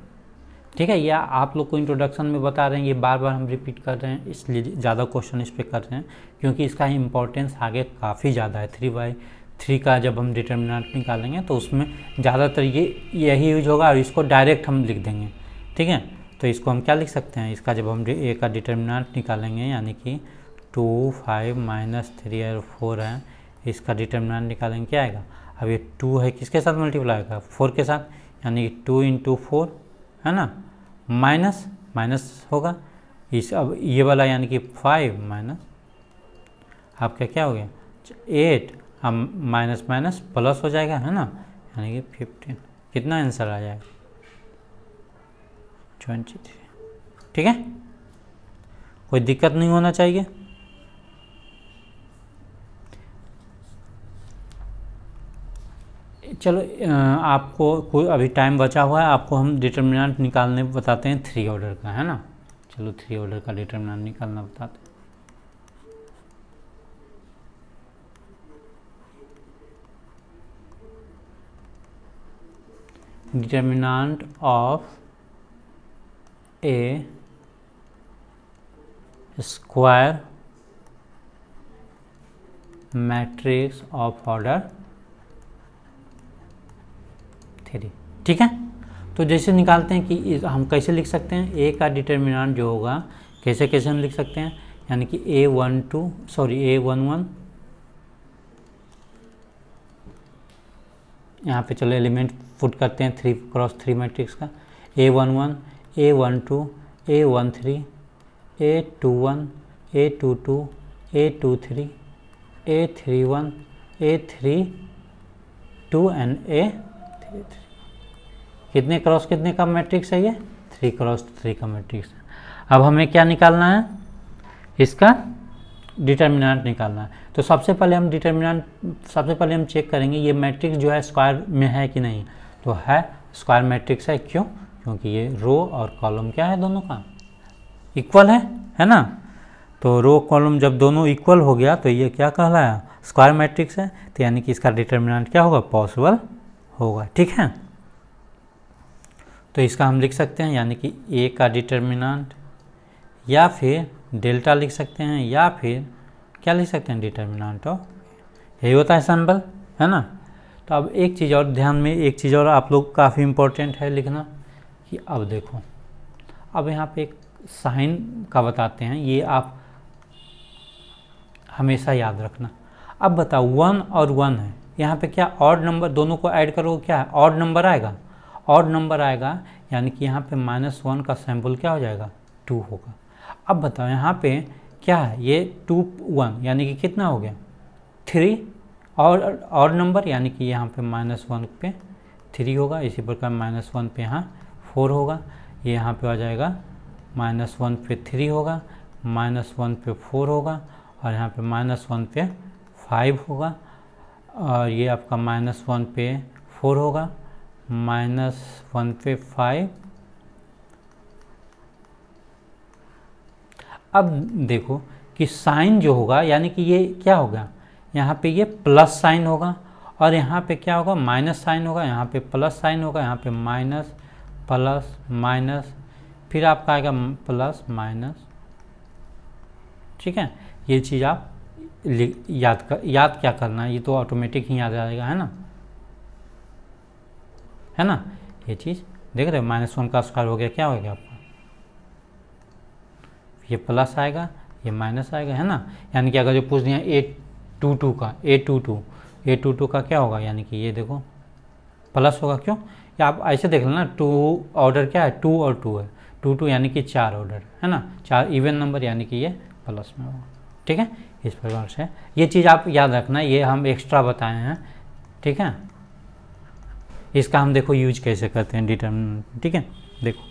ठीक है। या आप लोग को इंट्रोडक्शन में बता रहे हैं, ये बार बार हम रिपीट कर रहे हैं, इसलिए ज़्यादा क्वेश्चन इस पर कर रहे हैं, क्योंकि इसका इम्पोर्टेंस आगे काफ़ी ज़्यादा है। 3/3 का जब हम डिटर्मिनेंट निकालेंगे तो उसमें ज़्यादातर यही यूज होगा, और इसको डायरेक्ट हम लिख देंगे, ठीक है। तो इसको हम क्या लिख सकते हैं, इसका जब हम ए का डिटर्मिनेंट निकालेंगे, यानी कि 2, 5 - 3 और 4 है, इसका डिटर्मिनेंट निकालेंगे, क्या आएगा। अब ये 2 है, किसके साथ मल्टीप्लाई होगा, 4 के साथ, यानी 2 × 4 है ना, माइनस होगा इस, अब ये वाला यानी कि 5 माइनस आपका क्या हो गया 8, अब माइनस माइनस प्लस हो जाएगा, है ना, यानी कि 15। कितना आंसर आ जाएगा, 23, ठीक है। कोई दिक्कत नहीं होना चाहिए। चलो आपको कोई अभी टाइम बचा हुआ है, आपको हम डिटर्मिनेंट निकालने बताते हैं 3 ऑर्डर का, है ना। चलो 3 ऑर्डर का डिटर्मिनेंट निकालना बताते हैं। Determinant of A square matrix of order 3, ठीक है। तो जैसे निकालते हैं कि हम कैसे लिख सकते हैं, ए का डिटर्मिनेंट जो होगा कैसे कैसे हम लिख सकते हैं, यानी कि A11 यहाँ पे चलो एलिमेंट पुट करते हैं 3x3 मैट्रिक्स का। A11, A12, A13, A21, A22, A23, A31, A32 and A33। कितने क्रॉस कितने का मैट्रिक्स है ये, 3x3 का मैट्रिक्स है। अब हमें क्या निकालना है, इसका डिटर्मिनेंट निकालना है। तो सबसे पहले हम चेक करेंगे ये मैट्रिक्स जो है स्क्वायर में है कि नहीं। तो है, स्क्वायर मैट्रिक्स है, क्यों, क्योंकि ये रो और कॉलम क्या है, दोनों का इक्वल है ना। तो रो कॉलम जब दोनों इक्वल हो गया तो ये क्या कहलाया, स्क्वायर मैट्रिक्स है। तो यानी कि इसका डिटर्मिनेंट क्या होगा, पॉसिबल होगा, ठीक है। तो इसका हम लिख सकते हैं, यानी कि ए का डिटर्मिनेंट, या फिर डेल्टा लिख सकते हैं, या फिर क्या लिख सकते हैं, डिटर्मिनेंट ऑफ, यही होता है सिंबल, है ना। तो अब एक चीज़ और ध्यान में, एक चीज़ और आप लोग काफ़ी इम्पोर्टेंट है लिखना, कि अब देखो, अब यहाँ पे एक साइन का बताते हैं, ये आप हमेशा याद रखना। अब बताओ 1 और 1 है, यहाँ पे क्या ऑड नंबर, दोनों को ऐड करो क्या है, ऑड नंबर आएगा, ऑड नंबर आएगा, यानी कि यहाँ पे -1 का सैम्पल क्या हो जाएगा, 2 होगा। अब बताओ यहाँ पे क्या है, ये 2, 1 यानी कि कितना हो गया, 3, और नंबर यानी कि यहाँ पे -1 पे 3 होगा, इसी प्रकार -1 पे यहाँ 4 होगा, ये यहाँ पे आ जाएगा -1 पे 3 होगा, -1 पे 4 होगा, और यहाँ पे -1 पे 5 होगा, और ये आपका -1 पे 4 होगा, -1 पे 5। अब देखो कि साइन जो होगा, यानी कि ये क्या होगा, यहाँ पे ये प्लस साइन होगा, और यहाँ पे क्या होगा, माइनस साइन होगा, यहाँ पे प्लस साइन होगा, यहाँ पे माइनस प्लस माइनस, फिर आपका आएगा प्लस माइनस, ठीक है। ये चीज़ आप याद क्या करना है, ये तो ऑटोमेटिक ही याद आ जाएगा, है ना। ये चीज़ देख रहे हो, -1 का स्क्वायर हो गया, क्या हो गया आपका, ये प्लस आएगा, ये माइनस आएगा, है ना। यानी कि अगर जो पूछ दिया A22 का क्या होगा, यानी कि ये देखो प्लस होगा, क्यों, या आप ऐसे देख लेना, 2 ऑर्डर क्या है, 2 और 2 है, 2 यानी कि 4 ऑर्डर, है ना, 4 इवन नंबर, यानी कि ये प्लस में होगा, ठीक है। इस प्रकार से ये चीज़ आप याद रखना, ये हम एक्स्ट्रा बताए हैं, ठीक है। इसका हम देखो यूज कैसे करते हैं डिटर्मिनेंट, ठीक है। देखो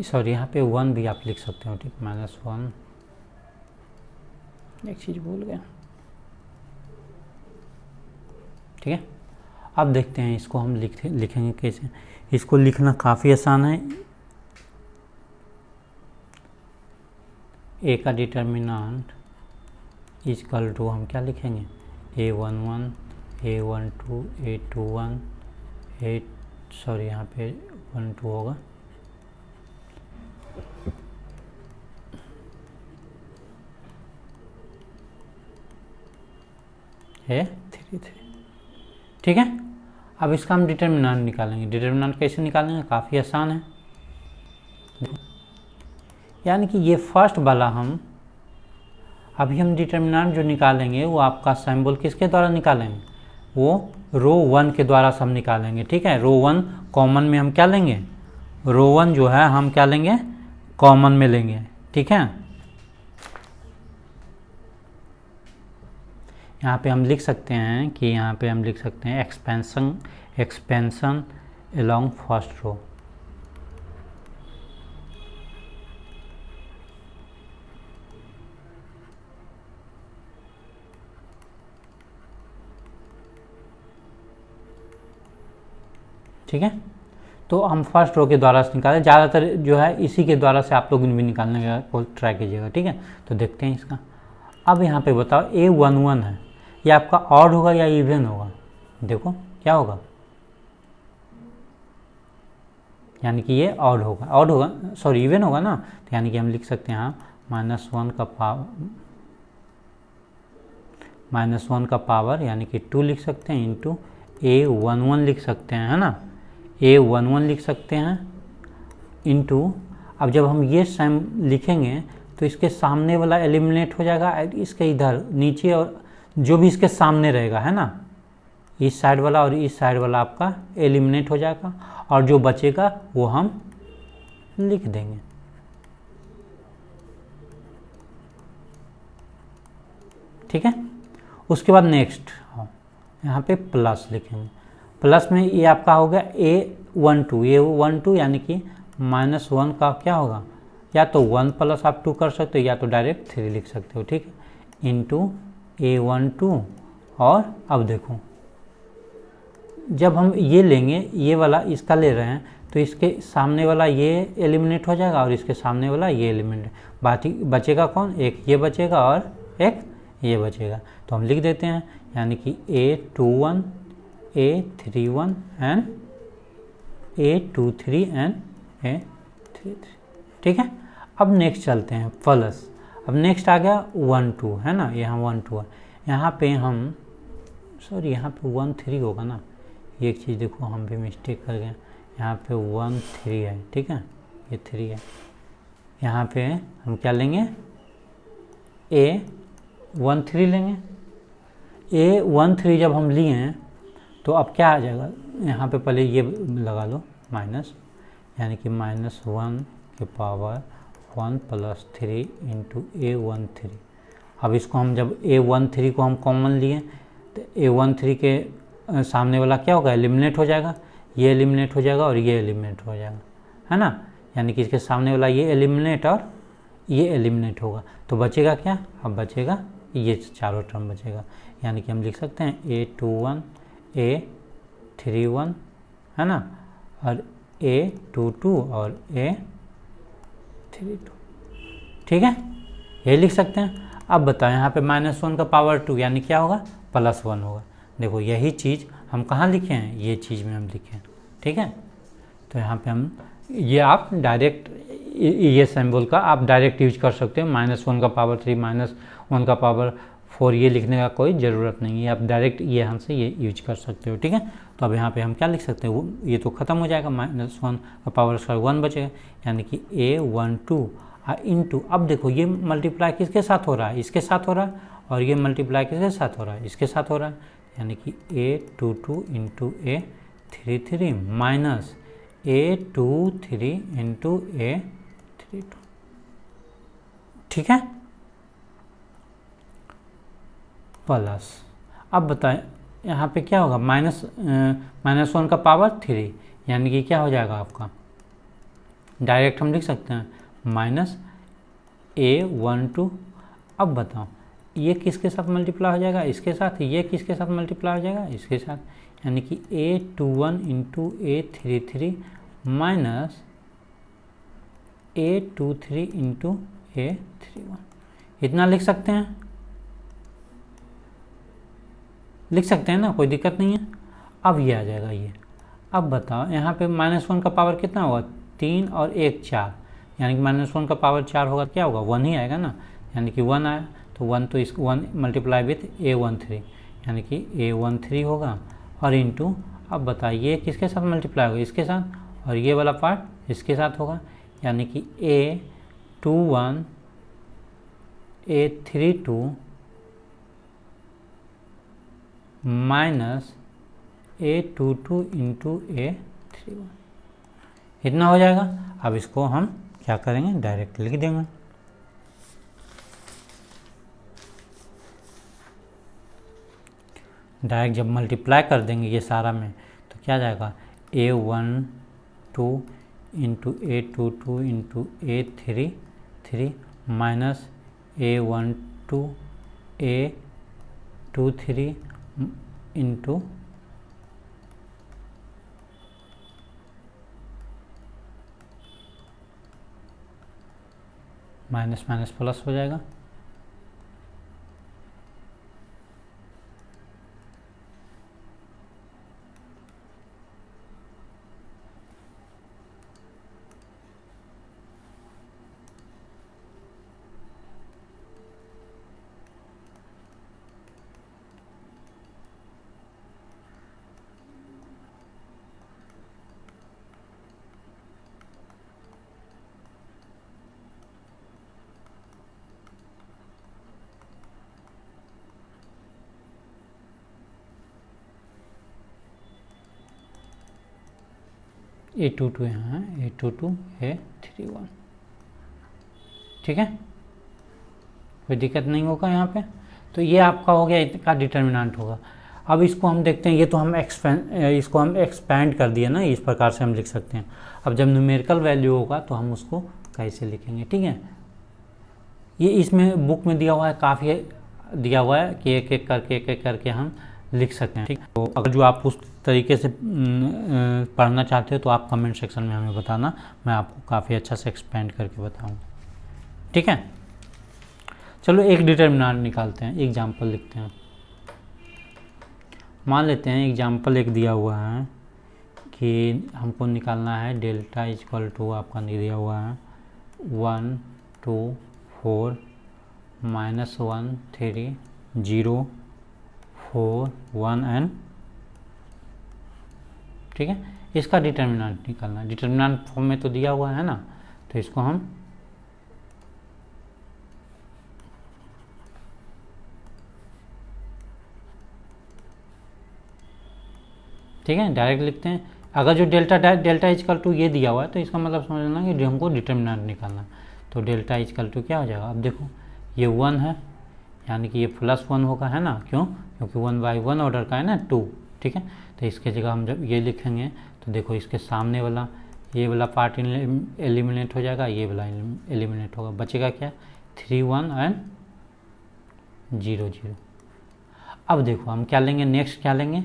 सॉरी, यहाँ पे 1 भी आप लिख सकते हो, ठीक, -1, एक चीज़ भूल गया, ठीक है। अब देखते हैं इसको हम लिखेंगे कैसे। इसको लिखना काफ़ी आसान है। ए का डिटर्मिनेंट इजकल टू हम क्या लिखेंगे, A11 A12 A21 यहाँ पे 12 होगा, है 3 3। ठीक है, अब इसका हम डिटर्मिनेंट निकालेंगे। डिटर्मिनेंट कैसे निकालेंगे, काफ़ी आसान है। यानी कि ये फर्स्ट वाला हम अभी हम डिटर्मिनेंट जो निकालेंगे वो आपका सिंबल किसके द्वारा निकालेंगे, वो रो 1 के द्वारा हम निकालेंगे। ठीक है, रो 1 कॉमन में हम क्या लेंगे, रो 1 जो है हम क्या लेंगे, कॉमन में लेंगे। ठीक है, यहाँ पे हम लिख सकते हैं कि यहाँ पे हम लिख सकते हैं एक्सपेंशन अलोंग फर्स्ट रो। ठीक है, तो हम फर्स्ट रो के द्वारा से निकालें, ज़्यादातर जो है इसी के द्वारा से आप लोग भी निकालने का ट्राई कीजिएगा। ठीक है, तो देखते हैं इसका। अब यहाँ पे बताओ A11 है, ये आपका ऑड होगा या इवन होगा, देखो क्या होगा, यानी कि ये ऑड होगा, सॉरी इवन होगा ना। तो यानी कि हम लिख सकते हैं यहाँ -1 का पावर यानी कि 2 लिख सकते हैं, इंटू A11 लिख सकते हैं, है ना, A11 लिख सकते हैं, इंटू अब जब हम ये सम लिखेंगे तो इसके सामने वाला एलिमिनेट हो जाएगा, इसके इधर नीचे और जो भी इसके सामने रहेगा, है ना, इस साइड वाला और इस साइड वाला आपका एलिमिनेट हो जाएगा, और जो बचेगा वो हम लिख देंगे। ठीक है, उसके बाद नेक्स्ट यहाँ पे प्लस लिखेंगे। प्लस में ये आपका हो गया A12 यानी कि -1 का क्या होगा, या तो 1 प्लस आप 2 कर सकते हो या तो डायरेक्ट 3 लिख सकते हो। ठीक है, इंटू A12, और अब देखो जब हम ये लेंगे, ये वाला इसका ले रहे हैं तो इसके सामने वाला ये एलिमिनेट हो जाएगा और इसके सामने वाला ये एलिमिनेट, बाकी बचेगा कौन, एक ये बचेगा और एक ये बचेगा। तो हम लिख देते हैं, यानी कि A21 A31 and A23 and A33। ठीक है, अब नेक्स्ट चलते हैं प्लस। अब नेक्स्ट आ गया 1 2, है ना, यहाँ 1 2 है, यहाँ पे हम सॉरी यहाँ पे 1 3 होगा ना, एक चीज़ देखो हम भी मिस्टेक कर गए, यहाँ पे 1 3 है। ठीक है, ये 3 है, यहाँ पे हम क्या लेंगे, A13 लेंगे। A13 जब हम लिए हैं तो अब क्या आ जाएगा, यहाँ पे पहले ये लगा लो माइनस, यानी कि -1 के पावर 1 + 3 इंटू A13। अब इसको हम जब A13 को हम कॉमन लिए तो A13 के सामने वाला क्या होगा, एलिमिनेट हो जाएगा, ये एलिमिनेट हो जाएगा और ये एलिमिनेट हो जाएगा, है ना, यानी कि इसके सामने वाला ये एलिमिनेट और ये एलिमिनेट होगा, तो बचेगा क्या, अब बचेगा ये चारों टर्म बचेगा, यानी कि हम लिख सकते हैं A21 A31, है ना, और A22 और A32। ठीक है, ये लिख सकते हैं। अब बताओ यहाँ पे -1 का पावर 2 यानी क्या होगा, +1 होगा। देखो यही चीज़ हम कहाँ लिखे हैं, ये चीज़ में हम लिखे हैं। ठीक है, तो यहाँ पे हम ये आप डायरेक्ट ये सिंबल का आप डायरेक्ट यूज कर सकते हो, -1 का पावर 3 -1 का पावर 4 ये लिखने का कोई ज़रूरत नहीं है, आप डायरेक्ट ये हमसे ये यूज कर सकते हो। ठीक है, तो अब यहाँ पे हम क्या लिख सकते हैं, वो ये तो ख़त्म हो जाएगा, -1 का पावर स्क्वायर 1 बचेगा, यानी कि A12 इंटू, अब देखो ये मल्टीप्लाई किसके साथ हो रहा है, इसके साथ हो रहा है, और ये मल्टीप्लाई किसके साथ हो रहा है, इसके साथ हो रहा है, यानी कि A22 into A33 minus A23 into A32। ठीक है, प्लस, अब बताएं यहाँ पे क्या होगा, -1 का पावर 3 यानी कि क्या हो जाएगा आपका, डायरेक्ट हम लिख सकते हैं -A12। अब बताओ ये किसके साथ मल्टीप्लाई हो जाएगा, इसके साथ, ये किसके साथ मल्टीप्लाई हो जाएगा, इसके साथ, यानी कि A21 into A33 minus A23 into A31, इतना लिख सकते हैं, लिख सकते हैं ना, कोई दिक्कत नहीं है। अब ये आ जाएगा ये। अब बताओ यहाँ पे -1 का पावर कितना होगा, 3 और 1 4, यानी कि -1 का पावर 4 होगा, क्या होगा 1 ही आएगा ना, यानी कि 1 आया, तो 1 तो इस 1 मल्टीप्लाई विथ A13, यानी कि A13 होगा, और इंटू, अब बताइए किसके साथ मल्टीप्लाई होगा, इसके साथ, और ये वाला पार्ट इसके साथ होगा, यानी कि A21 A32 minus A22 into A31, इतना हो जाएगा। अब इसको हम क्या करेंगे, डायरेक्ट लिख देंगे। डायरेक्ट जब मल्टीप्लाई कर देंगे ये सारा में, तो क्या जाएगा, A12 into A22 into A33 minus A12 A23 into minus minus plus हो जाएगा, A22 यहाँ है, A22 A31, ठीक है, कोई दिक्कत नहीं होगा यहाँ पे। तो ये आपका हो गया, इसका डिटर्मिनेंट होगा। अब इसको हम देखते हैं, ये तो हम इसको हम एक्सपेंड कर दिया ना, इस प्रकार से हम लिख सकते हैं। अब जब न्यूमेरिकल वैल्यू होगा तो हम उसको कैसे लिखेंगे, ठीक है। ये इसमें बुक में दिया हुआ है, काफ़ी दिया हुआ है कि एक एक करके हम लिख सकते हैं, ठीक। तो अगर जो आप उस तरीके से पढ़ना चाहते हो तो आप कमेंट सेक्शन में हमें बताना, मैं आपको काफ़ी अच्छा से एक्सपेंड करके बताऊँ, ठीक है। चलो एक डिटर्मिनेंट निकालते हैं, एग्जाम्पल लिखते हैं। मान लेते हैं एग्जाम्पल एक दिया हुआ है कि हमको निकालना है डेल्टा इक्वल टू, आपका दिया हुआ है 1 2 4 -1 3 0 4 1 एंड, ठीक है। इसका डिटर्मिनेंट निकालना है, डिटर्मिनेंट फॉर्म में तो दिया हुआ है ना, तो इसको हम ठीक है डायरेक्ट लिखते हैं। अगर जो डेल्टा इक्वल टू ये दिया हुआ है तो इसका मतलब समझना कि हमको डिटर्मिनेंट निकालना है। तो डेल्टा इक्वल टू क्या हो जाएगा, अब देखो ये 1 है, यानी कि ये +1 होगा, है ना, क्यों, क्योंकि 1/1 ऑर्डर का है ना 2, ठीक है। तो इसके जगह हम जब ये लिखेंगे तो देखो इसके सामने वाला ये वाला पार्ट एलिमिनेट हो जाएगा, ये वाला एलिमिनेट होगा, बचेगा क्या 3 1 एंड 0 0। अब देखो हम क्या लेंगे, नेक्स्ट क्या लेंगे,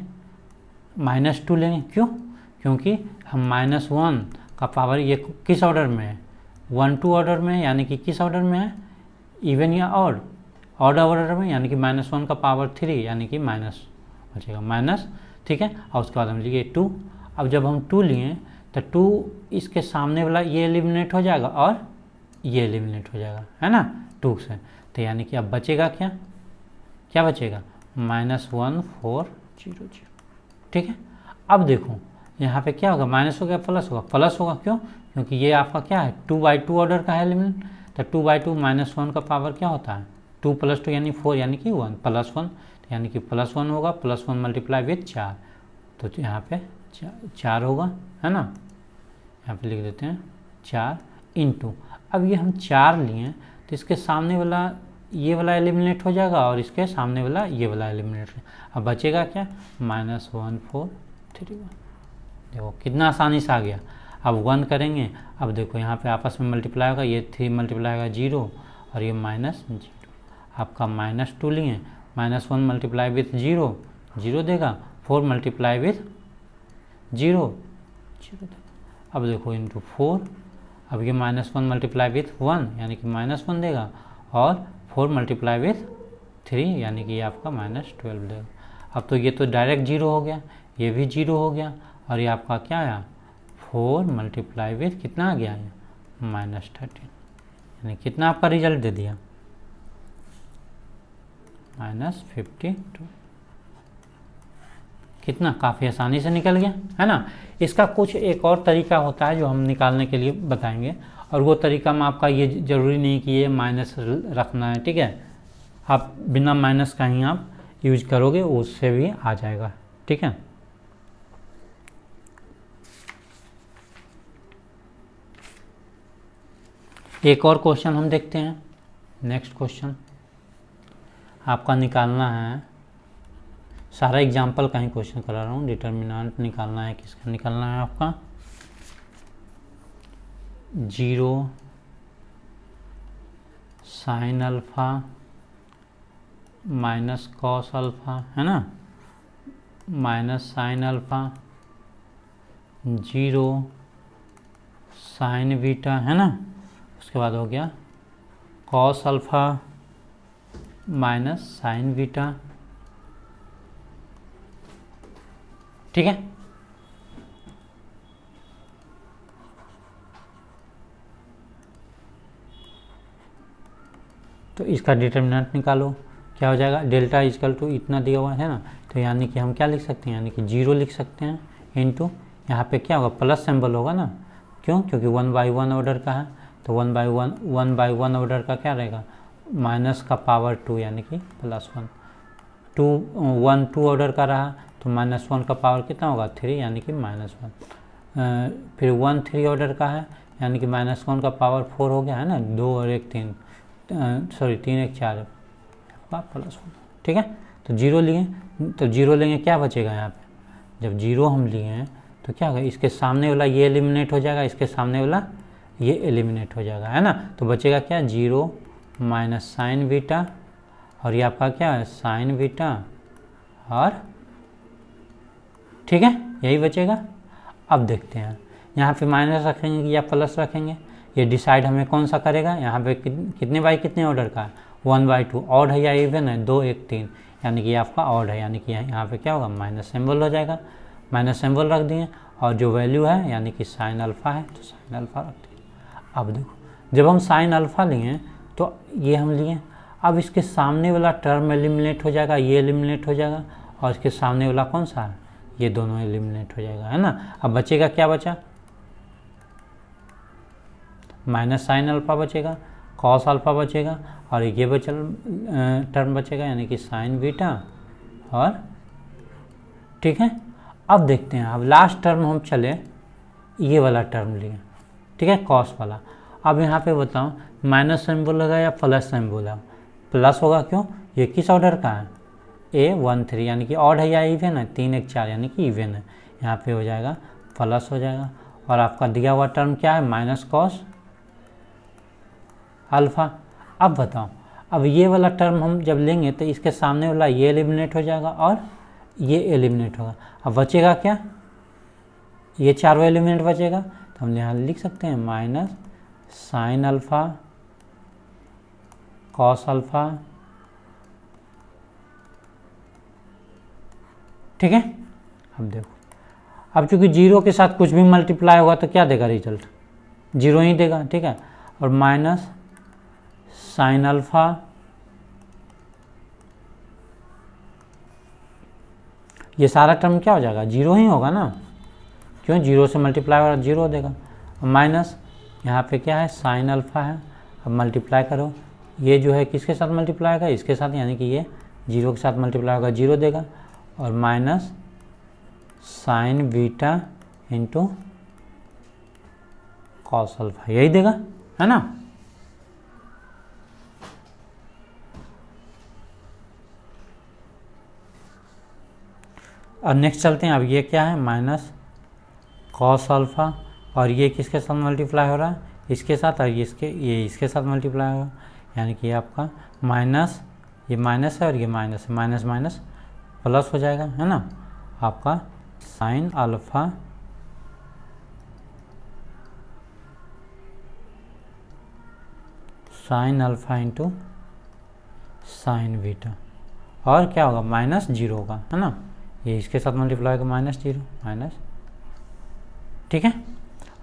-2 लेंगे, क्यों, क्योंकि हम -1 का पावर ये किस ऑर्डर में है, 1 2 ऑर्डर में है, यानी कि किस ऑर्डर में है, इवन या ऑड ऑर्डर में, यानी कि -1 का पावर 3, यानी कि माइनस बचेगा माइनस, ठीक है। और उसके बाद हम लिए 2। अब जब हम 2 लिए तो 2 इसके सामने वाला ये एलिमिनेट हो जाएगा और ये एलिमिनेट हो जाएगा, है ना 2 से, तो यानी कि अब बचेगा क्या, क्या बचेगा -1 4 0 0, ठीक है। अब देखो यहाँ पे क्या होगा, माइनस हो गया प्लस होगा, प्लस होगा, क्यों, क्योंकि ये आपका क्या है 2/2 ऑर्डर का है एलिमेंट, तो 2/2 -1 का पावर क्या होता है 2 + 2 यानी 4, यानी कि 1 +1, यानी कि +1 होगा, +1 मल्टीप्लाई विथ 4, तो यहाँ पे 4 होगा, है ना, यहाँ पे लिख देते हैं 4 इंटू, अब ये हम 4 लिए तो इसके सामने वाला ये वाला एलिमिनेट हो जाएगा और इसके सामने वाला ये वाला एलिमिनेट, अब बचेगा क्या -1 4 3 1, देखो कितना आसानी से आ गया। अब 1 करेंगे, अब देखो यहाँ पे आपस में मल्टीप्लाई होगा, ये 3 मल्टीप्लाई होगा 0 और ये -0, आपका -2 लिए, -1 मल्टीप्लाई विथ 0 0 देगा, 4 मल्टीप्लाई विथ 0, अब देखो इंटू 4, अब ये -1 मल्टीप्लाई विथ 1 यानी कि -1 देगा, और 4 मल्टीप्लाई विथ 3 यानी कि ये आपका -12 देगा। अब तो ये तो डायरेक्ट 0 हो गया, ये भी 0 हो गया, और ये आपका क्या आया 4 मल्टीप्लाई विथ कितना आ गया है -13, यानी कितना आपका रिजल्ट दे दिया -52। कितना काफ़ी आसानी से निकल गया है ना। इसका कुछ एक और तरीका होता है जो हम निकालने के लिए बताएंगे, और वो तरीका में आपका ये ज़रूरी नहीं कि ये माइनस रखना है, ठीक है, आप बिना माइनस का ही आप यूज करोगे, उससे भी आ जाएगा, ठीक है। एक और क्वेश्चन हम देखते हैं। नेक्स्ट क्वेश्चन आपका निकालना है, सारा एग्जाम्पल का ही क्वेश्चन करा रहा हूँ, डिटर्मिनेंट निकालना है, किसका निकालना है आपका 0 sine alpha minus cos alpha, है ना, minus sine alpha 0 sign beta, है ना, उसके बाद हो गया cos alpha minus sign beta, ठीक है। तो इसका डिटर्मिनेंट निकालो, क्या हो जाएगा, डेल्टा इजकल टू इतना दिया हुआ है ना, तो यानी कि हम क्या लिख सकते हैं, यानी कि 0 लिख सकते हैं, इनटू यहाँ पे क्या होगा प्लस सिंबल होगा ना, क्यों, क्योंकि 1/1 ऑर्डर का है, तो 1/1 ऑर्डर का क्या रहेगा माइनस का पावर 2 यानी कि +1, 2 ऑर्डर का रहा तो -1 का पावर कितना होगा 3 यानी कि -1, फिर 1 3 ऑर्डर का है यानी कि -1 का पावर 4 हो गया, है ना, 2 और 1 3, सॉरी 3 1 4 +1, ठीक है। तो 0 लिए, तो 0 लेंगे क्या बचेगा यहाँ पे, जब 0 हम लिए हैं तो क्या होगा, इसके सामने वाला ये एलिमिनेट हो जाएगा, इसके सामने वाला ये एलिमिनेट हो जाएगा, है ना, तो बचेगा क्या 0 माइनस साइन बीटा, और ये आपका क्या है साइन बीटा, और ठीक है यही बचेगा। अब देखते हैं यहाँ पे माइनस रखेंगे या प्लस रखेंगे, ये डिसाइड हमें कौन सा करेगा, यहाँ पे कितने बाई कितने ऑर्डर का है 1/2, ऑड है या इवन है 2 1 3, यानी कि आपका ऑड है, यानी कि यहाँ पे क्या होगा माइनस सिंबल हो जाएगा, माइनस सिंबल रख दिए, और जो वैल्यू है यानी कि साइन अल्फ़ा है तो साइन अल्फ़ा रख दिए। अब देखो जब हम साइन अल्फ़ा लिए तो ये हम लिए, अब इसके सामने वाला टर्म एलिमिनेट हो जाएगा, ये एलिमिनेट हो जाएगा, और इसके सामने वाला कौन सा है, ये दोनों एलिमिनेट हो जाएगा, है ना। अब बचेगा क्या बचा, माइनस साइन अल्फ़ा बचेगा, कॉस अल्फ़ा बचेगा, और ये टर्म बचेगा यानी कि साइन बीटा, और ठीक है। अब देखते हैं, अब लास्ट टर्म हम चले ये वाला टर्म लिए, ठीक है, कॉस वाला। अब यहाँ पे बताओ माइनस सिंबल होगा या प्लस सिंबल होगा, प्लस होगा, क्यों, ये किस ऑर्डर का है A1 3 यानी कि ऑड है या इवन है 3 1 4 यानी कि इवन है, यहाँ पे हो जाएगा प्लस हो जाएगा, और आपका दिया हुआ टर्म क्या है माइनस कॉस अल्फ़ा। अब बताओ, अब ये वाला टर्म हम जब लेंगे तो इसके सामने वाला ये एलिमिनेट हो जाएगा और ये एलिमिनेट होगा, अब बचेगा क्या, ये चारों एलिमेंट बचेगा, तो हम यहाँ लिख सकते हैं minus sine alpha cos alpha, ठीक है। अब देखो, अब चूंकि 0 के साथ कुछ भी मल्टीप्लाई होगा तो क्या देगा रिजल्ट, 0 ही देगा, ठीक है, और माइनस साइन अल्फ़ा ये सारा टर्म क्या हो जाएगा 0 ही होगा ना, क्यों 0 से मल्टीप्लाई हो रहा 0 देगा, माइनस यहाँ पे क्या है साइन अल्फ़ा है, अब मल्टीप्लाई करो, ये जो है किसके साथ मल्टीप्लाई होगा इसके साथ, यानी कि ये 0 के साथ मल्टीप्लाई होगा 0 देगा, और minus sign beta into cos alpha यही देगा, है ना। और नेक्स्ट चलते हैं, अब ये क्या है माइनस कॉस अल्फ़ा, और ये किसके साथ मल्टीप्लाई हो रहा है इसके साथ, और ये इसके साथ मल्टीप्लाई होगा, यानी कि आपका माइनस, ये माइनस है और ये माइनस है, माइनस माइनस प्लस हो जाएगा, है ना, आपका sine alpha into sine beta, और क्या होगा -0 होगा, है ना, ये इसके साथ मल्टीप्लाई होगा -0 माइनस, ठीक है।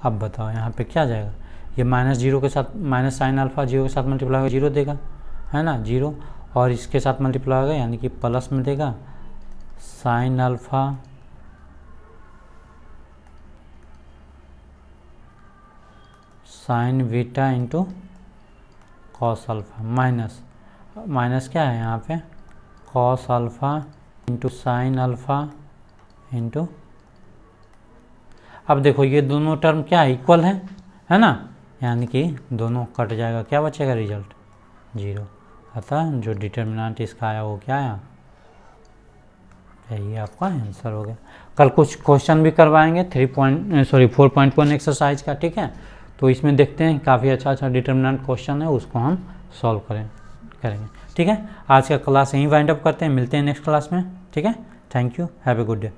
अब बताओ यहाँ पे क्या जाएगा, ये -0 के साथ माइनस साइन अल्फ़ा 0 के साथ मल्टीप्लाई होगा 0 देगा, है ना 0, और इसके साथ मल्टीप्लाई होगा यानी कि प्लस में देगा sine alpha sine beta into cos alpha, minus क्या है यहाँ पे cos alpha into sine alpha into, अब देखो ये दोनों टर्म क्या इक्वल है ना, यानी कि दोनों कट जाएगा, क्या बचेगा रिजल्ट 0, अतः जो डिटर्मिनेंट इसका आया वो क्या आया, यही आपका आंसर हो गया। कल कुछ क्वेश्चन भी करवाएंगे 4.1 एक्सरसाइज का, ठीक है, तो इसमें देखते हैं काफ़ी अच्छा डिटर्मिनेंट क्वेश्चन है, उसको हम सॉल्व करेंगे, ठीक है। आज का क्लास यहीं वाइंड अप करते हैं, मिलते हैं नेक्स्ट क्लास में, ठीक है। Thank you, have a good day.